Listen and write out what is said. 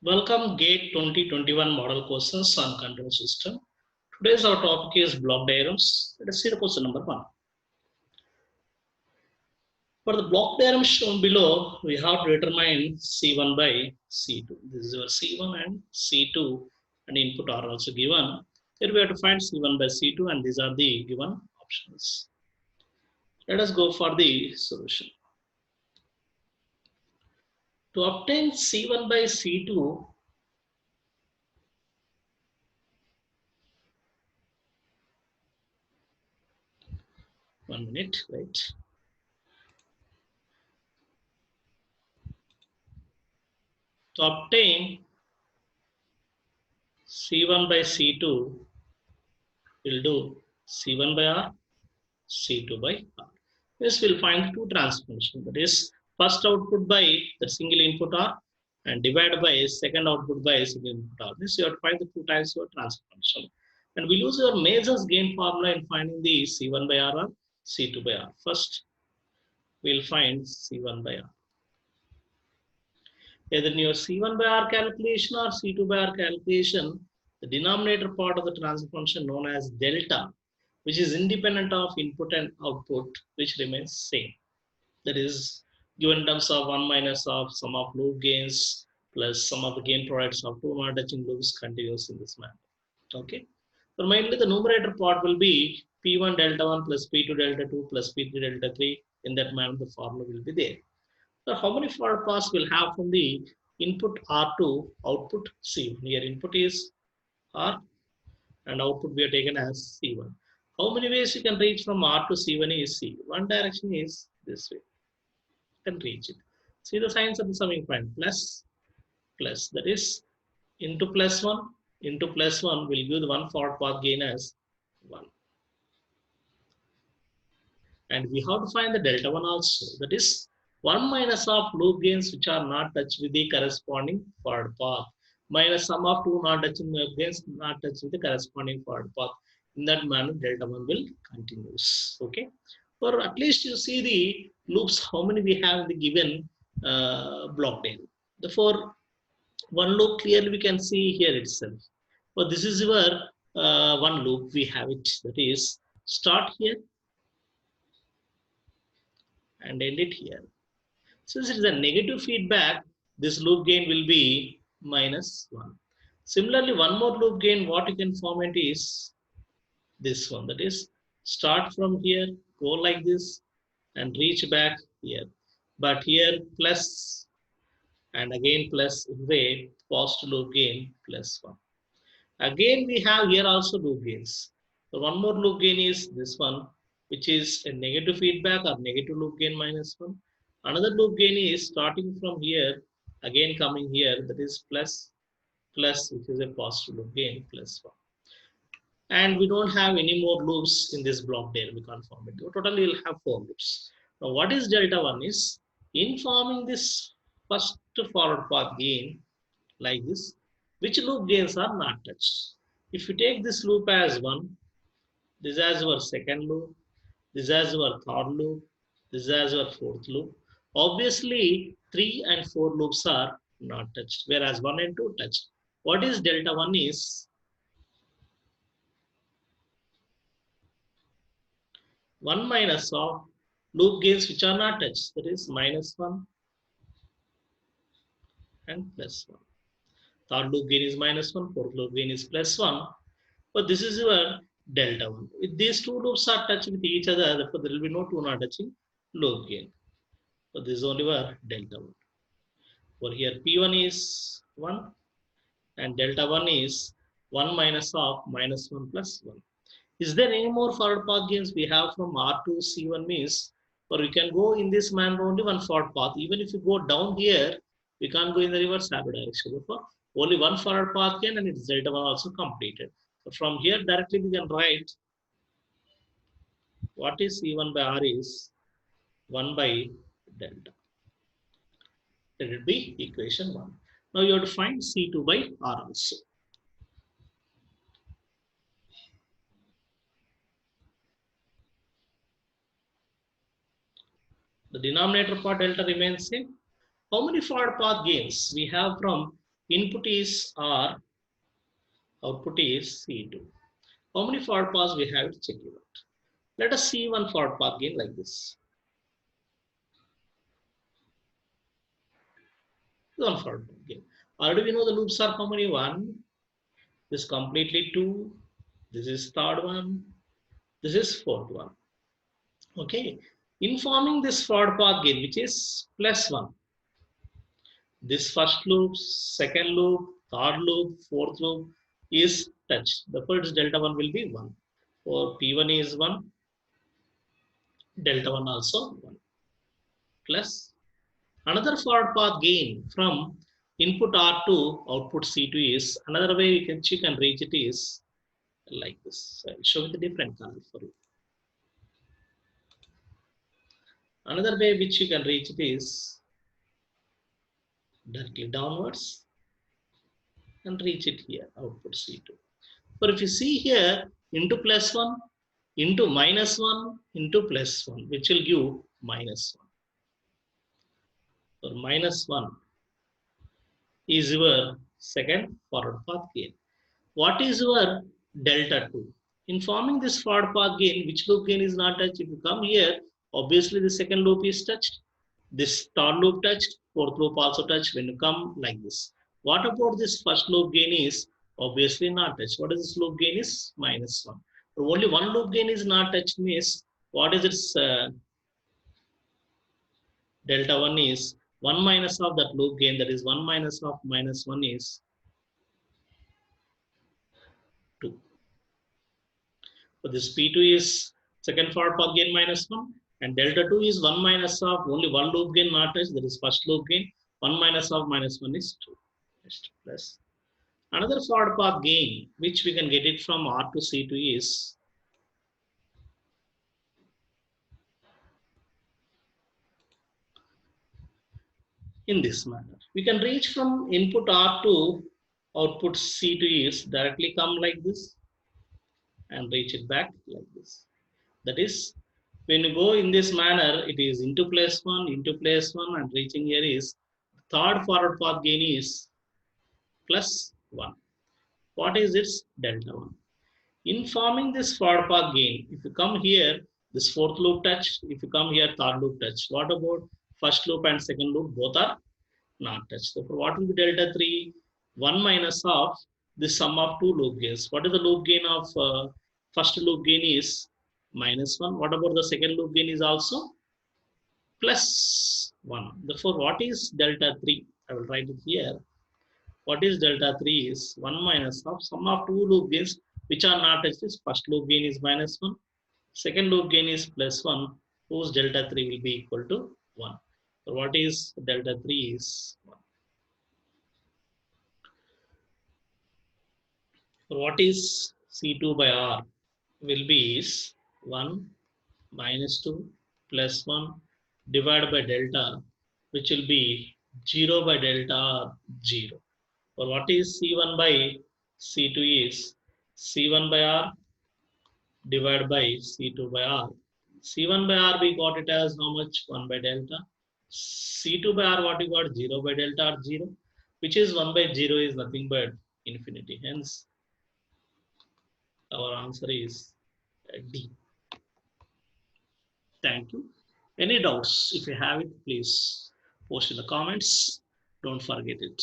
Welcome GATE 2021 model questions on control system. Today's our topic is block diagrams. Let us see the question number 1. For the block diagram shown below, we have to determine C1 by C2. This is your C1 and C2 and input are also given. Here we have to find C1 by C2 and these are the given options. Let us go for the solution. To obtain C1 by C2, one minute, right? To obtain C1 by C2, we'll do C1 by R, C2 by R. This will find two transformations. That is, first output by the single input R and divide by second output by single input R. This you have to find the two types of transformation. And we use your Mason's gain formula in finding the C1 by R or C2 by R. First, we'll find C1 by R. Either in your C1 by R calculation or C2 by R calculation, the denominator part of the transfer function known as delta, which is independent of input and output, which remains same. That is given in terms of 1 minus of sum of loop gains plus sum of the gain products of two non-touching loops continues in this manner. Okay. So mainly the numerator part will be P1 delta 1 plus P2 delta 2 plus P3 delta 3. In that manner, the formula will be there. So how many forward paths we'll have from the input R to output C1? Here input is R and output we are taken as C1. How many ways you can reach from R to C1 is C. One direction is this way. You can reach it. See the signs of the summing point. Plus, plus. That is into plus 1. Into plus 1 will give the one forward path gain as 1. And we have to find the delta 1 also. That is 1 minus of loop gains which are not touched with the corresponding forward path minus sum of two non-touching loop gains not touched with the corresponding forward path. In that manner, delta 1 will continues. Okay. Or at least you see the loops, how many we have in the given block diagram. Therefore, one loop clearly we can see here itself. So this is your one loop, we have it. That is start here and end it here. Since it is a negative feedback, this loop gain will be minus 1. Similarly, one more loop gain, what you can form it is this one. That is, start from here, go like this, and reach back here. But here, plus, and again plus, way, positive loop gain, plus 1. Again, we have here also loop gains. So one more loop gain is this one, which is a negative feedback or negative loop gain minus 1. Another loop gain is starting from here, again coming here, that is plus, plus, which is a positive loop gain, plus 1. And we don't have any more loops in this block there, we can't form it. Totally, we'll have 4 loops. Now, what is delta 1 is, in forming this first forward path gain, like this, which loop gains are not touched. If you take this loop as 1, this as your second loop, this as your third loop, this as your fourth loop. Obviously, 3 and 4 loops are not touched, whereas 1 and 2 touched. What is delta 1 is 1 minus of loop gains which are not touched, that is minus 1 and plus 1. Third loop gain is minus 1, fourth loop gain is plus 1. But this is your delta 1. If these two loops are touched with each other, therefore there will be no two not touching loop gain. So this is only your delta 1. For here P1 is 1 and delta 1 is 1 minus of minus 1 plus 1. Is there any more forward path gains we have from R to C1 means, or we can go in this manner only one forward path. Even if you go down here, we can't go in the reverse arrow direction. Therefore, only one forward path gain and its delta 1 also completed. So from here directly we can write what is C1 by R is 1 by delta. That will be equation 1. Now you have to find C2 by R also. The denominator part delta remains same. How many forward path gains we have from Input is R, output is C2. How many forward paths we have to check it out. Let us see one forward path gain like this. One forward path gain. Already we know the loops are how many? One. This is completely two. This is third one. This is fourth one. Okay. Informing this forward path gain, which is plus one. This first loop, second loop, third loop, fourth loop is touched. The first delta 1 will be 1. For P1 is 1, delta 1 also 1. Plus another forward path gain from input R2, output C2 is another way you can reach it is like this. I'll show you the different color for you. Another way which you can reach it is directly downwards and reach it here, output C2. But if you see here, into plus 1, into minus 1, into plus 1, which will give minus 1. So minus 1 is your second forward path gain. What is your delta 2? In forming this forward path gain, which loop gain is not touched? If you come here, obviously the second loop is touched. This third loop touched, fourth loop also touched when you come like this. What about this first loop gain is obviously not touched. What is this loop gain is? Minus 1. So only one loop gain is not touched means what is its delta 1 is 1 minus of that loop gain, that is 1 minus of minus 1 is 2. So this P2 is second forward path gain minus 1 and delta 2 is 1 minus of only one loop gain not touched, that is first loop gain. 1 minus of minus 1 is 2. Plus another forward path gain which we can get it from R to C2 is in this manner. We can reach from input R to output C2 is directly come like this and reach it back like this. That is, when you go in this manner, it is into place 1, and reaching here is third forward path gain is plus 1. What is its delta 1? In forming this forward path gain, if you come here, this fourth loop touch, if you come here, third loop touch. What about first loop and second loop? Both are not touched. So, for what will be delta 3? 1 minus of the sum of two loop gains. What is the loop gain of first loop gain is minus 1. What about the second loop gain is also plus 1. Therefore, what is delta 3? I will write it here. What is delta 3 is 1 minus of sum of two loop gains which are not touched. First loop gain is minus 1. Second loop gain is plus 1, whose delta 3 will be equal to 1. So what is delta 3 is 1. So what is C2 by R will be is 1 minus 2 plus 1 divided by delta, which will be 0 by delta R 0. Or what is C1 by C2 is C1 by R divided by C2 by R. C1 by R we got it as how much? 1 by delta. C2 by R what we got? 0 by delta R 0, which is 1 by 0 is nothing but infinity. Hence, our answer is D. Thank you. Any doubts? If you have it, please post in the comments. Don't forget it.